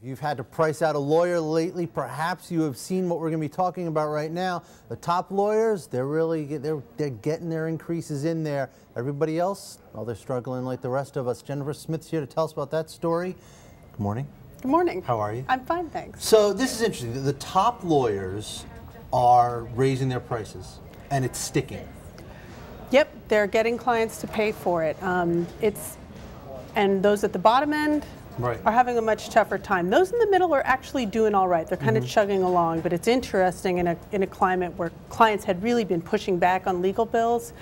You've had to price out a lawyer lately. Perhaps you have seen what we're going to be talking about right now. The top lawyers, they're getting their increases in there. Everybody else, well, they're struggling like the rest of us. Jennifer Smith's here to tell us about that story. Good morning. Good morning. How are you? I'm fine, thanks. So this is interesting. The top lawyers are raising their prices, and it's sticking. Yep, they're getting clients to pay for it. And those at the bottom end are having a much tougher time. Those in the middle are actually doing all right. They're kind of chugging along, but it's interesting in a climate where clients had really been pushing back on legal bills.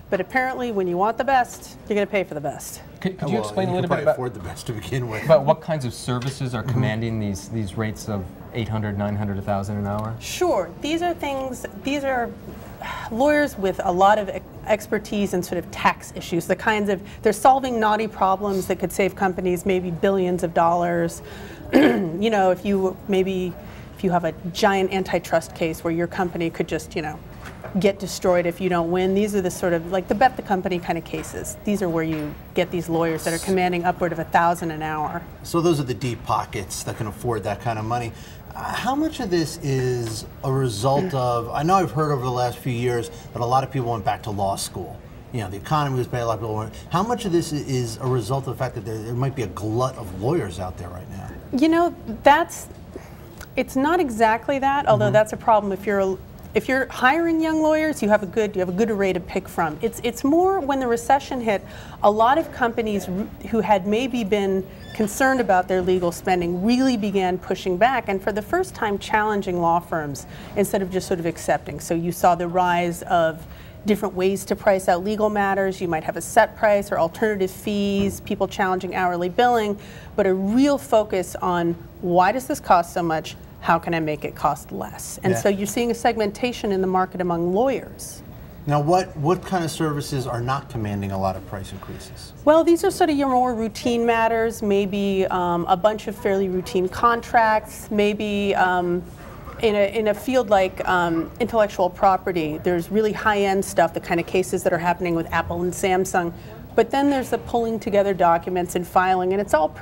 But apparently, when you want the best, you're going to pay for the best. Could you explain a little bit about afford the best to begin with? About what kinds of services are commanding these rates of $800, $900, $1,000 an hour? Sure. These are lawyers with a lot of expertise in sort of tax issues. They're solving knotty problems that could save companies maybe billions of dollars. You know, if you have a giant antitrust case where your company could just, get destroyed if you don't win. These are the sort of like the bet the company kind of cases. These are where you get these lawyers that are commanding upward of $1,000 an hour. So those are the deep pockets that can afford that kind of money. How much of this is a result of, I know I've heard over the last few years that a lot of people went back to law school. The economy was bad, a lot of people went. How much of this is a result of the fact that there might be a glut of lawyers out there right now? It's not exactly that, although that's a problem if you're hiring young lawyers, you have a good array to pick from. It's more when the recession hit, a lot of companies who had maybe been concerned about their legal spending really began pushing back, and for the first time challenging law firms instead of just sort of accepting. So you saw the rise of different ways to price out legal matters. You might have a set price or alternative fees, people challenging hourly billing, but a real focus on why does this cost so much? How can I make it cost less? And so you're seeing a segmentation in the market among lawyers. Now, what kind of services are not commanding a lot of price increases? Well, these are sort of your more routine matters, maybe a bunch of fairly routine contracts, maybe in a field like intellectual property, there's really high-end stuff, the kind of cases that are happening with Apple and Samsung. But then there's the pulling together documents and filing, and it's all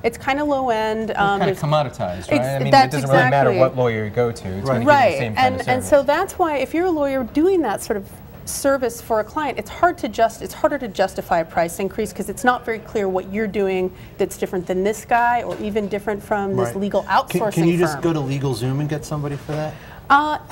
it's kind of low end. It's kind of commoditized, right? I mean, it doesn't really matter what lawyer you go to. It's going to give you the same kind of service. And so that's why if you're a lawyer doing that sort of service for a client, it's harder to justify a price increase because it's not very clear what you're doing that's different than this guy or even different from this legal outsourcing firm. Can you just go to LegalZoom and get somebody for that?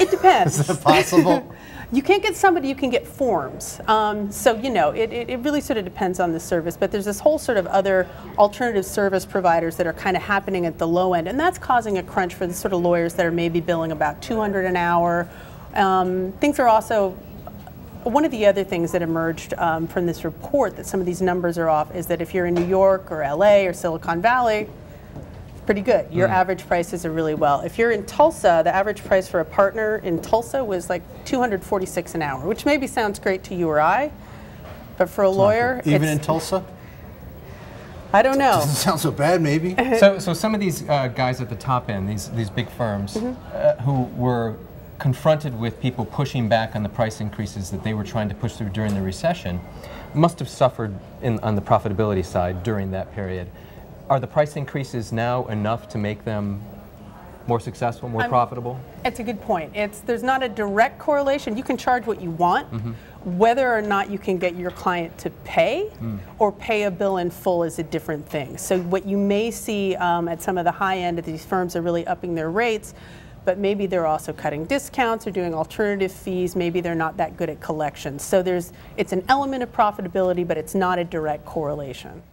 It depends. Is that possible? You can't get somebody, you can get forms. So, it really sort of depends on the service, but there's this whole sort of other alternative service providers that are kind of happening at the low end, and that's causing a crunch for the sort of lawyers that are maybe billing about $200 an hour. Things are also, one of the other things that emerged from this report that some of these numbers are off is that if you're in New York or LA or Silicon Valley, pretty good. Your average prices are really well. If you're in Tulsa, the average price for a partner in Tulsa was like $246 an hour, which maybe sounds great to you or I, but for a lawyer, even in Tulsa? I don't know. Doesn't sound so bad, maybe. So some of these guys at the top end, these big firms, who were confronted with people pushing back on the price increases that they were trying to push through during the recession, must have suffered on the profitability side during that period. Are the price increases now enough to make them more successful, more profitable? It's a good point. There's not a direct correlation. You can charge what you want. Whether or not you can get your client to pay or pay a bill in full is a different thing. So what you may see at some of the high end of these firms are really upping their rates, but maybe they're also cutting discounts or doing alternative fees. Maybe they're not that good at collections. So it's an element of profitability, but it's not a direct correlation.